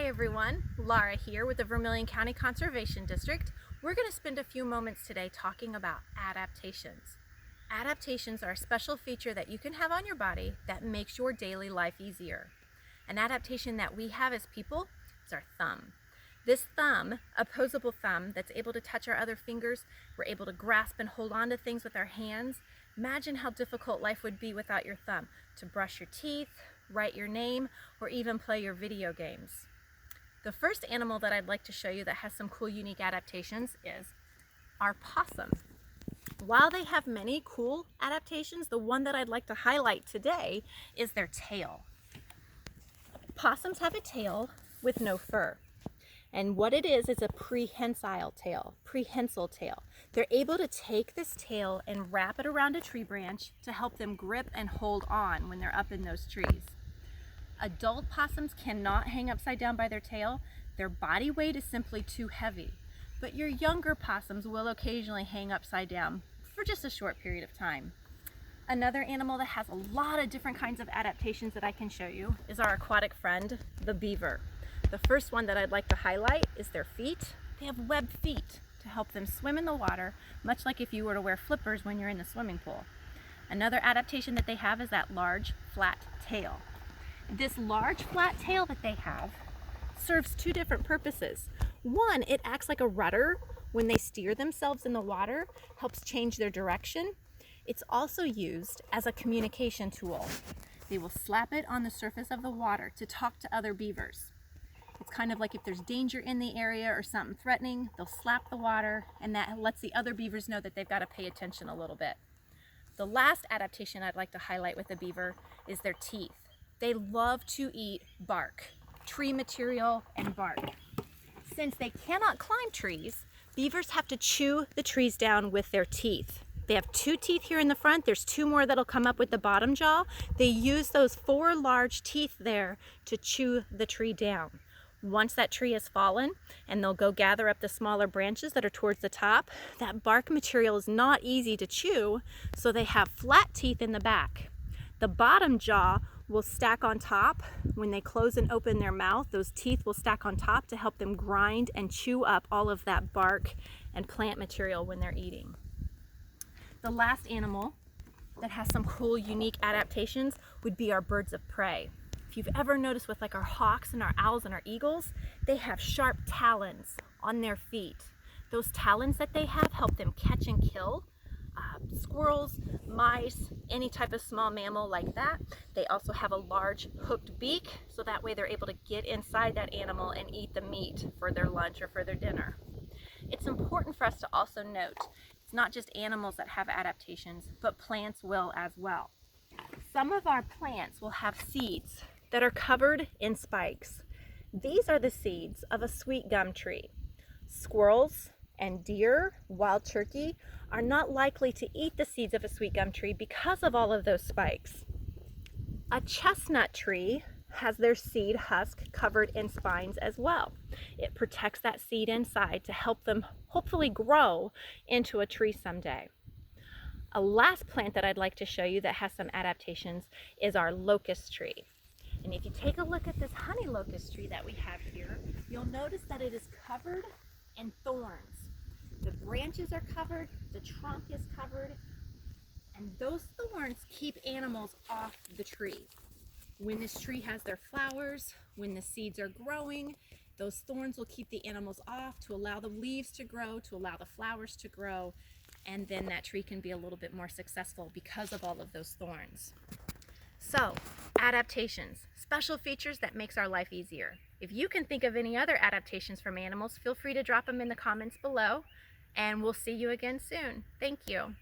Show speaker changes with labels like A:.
A: Hi everyone, Lara here with the Vermilion County Conservation District. We're going to spend a few moments today talking about adaptations. Adaptations are a special feature that you can have on your body that makes your daily life easier. An adaptation that we have as people is our thumb. This thumb, opposable thumb that's able to touch our other fingers, we're able to grasp and hold on to things with our hands. Imagine how difficult life would be without your thumb to brush your teeth, write your name, or even play your video games. The first animal that I'd like to show you that has some cool, unique adaptations is our possum. While they have many cool adaptations, the one that I'd like to highlight today is their tail. Possums have a tail with no fur. And what it is a prehensile tail. They're able to take this tail and wrap it around a tree branch to help them grip and hold on when they're up in those trees. Adult possums cannot hang upside down by their tail. Their body weight is simply too heavy. But your younger possums will occasionally hang upside down for just a short period of time. Another animal that has a lot of different kinds of adaptations that I can show you is our aquatic friend, the beaver. The first one that I'd like to highlight is their feet. They have webbed feet to help them swim in the water, much like if you were to wear flippers when you're in the swimming pool. Another adaptation that they have is that large, flat tail. This large, flat tail that they have serves two different purposes. One, it acts like a rudder when they steer themselves in the water, helps change their direction. It's also used as a communication tool. They will slap it on the surface of the water to talk to other beavers. It's kind of like if there's danger in the area or something threatening, they'll slap the water, and that lets the other beavers know that they've got to pay attention a little bit. The last adaptation I'd like to highlight with the beaver is their teeth. They love to eat bark, tree material and bark. Since they cannot climb trees, beavers have to chew the trees down with their teeth. They have two teeth here in the front. There's two more that'll come up with the bottom jaw. They use those four large teeth there to chew the tree down. Once that tree has fallen and they'll go gather up the smaller branches that are towards the top, that bark material is not easy to chew, so they have flat teeth in the back. The bottom jaw will stack on top. When they close and open their mouth, those teeth will stack on top to help them grind and chew up all of that bark and plant material when they're eating. The last animal that has some cool, unique adaptations would be our birds of prey. If you've ever noticed with like our hawks and our owls and our eagles, they have sharp talons on their feet. Those talons that they have help them catch and kill squirrels, mice, any type of small mammal like that. They also have a large hooked beak, so that way they're able to get inside that animal and eat the meat for their lunch or for their dinner. It's important for us to also note, it's not just animals that have adaptations, but plants will as well. Some of our plants will have seeds that are covered in spikes. These are the seeds of a sweet gum tree. Squirrels and deer, wild turkey, are not likely to eat the seeds of a sweet gum tree because of all of those spikes. A chestnut tree has their seed husk covered in spines as well. It protects that seed inside to help them hopefully grow into a tree someday. A last plant that I'd like to show you that has some adaptations is our locust tree. And if you take a look at this honey locust tree that we have here, you'll notice that it is covered in thorns. The branches are covered, the trunk is covered, and those thorns keep animals off the tree. When this tree has their flowers, when the seeds are growing, those thorns will keep the animals off to allow the leaves to grow, to allow the flowers to grow, and then that tree can be a little bit more successful because of all of those thorns. So, adaptations, special features that makes our life easier. If you can think of any other adaptations from animals, feel free to drop them in the comments below, and we'll see you again soon. Thank you.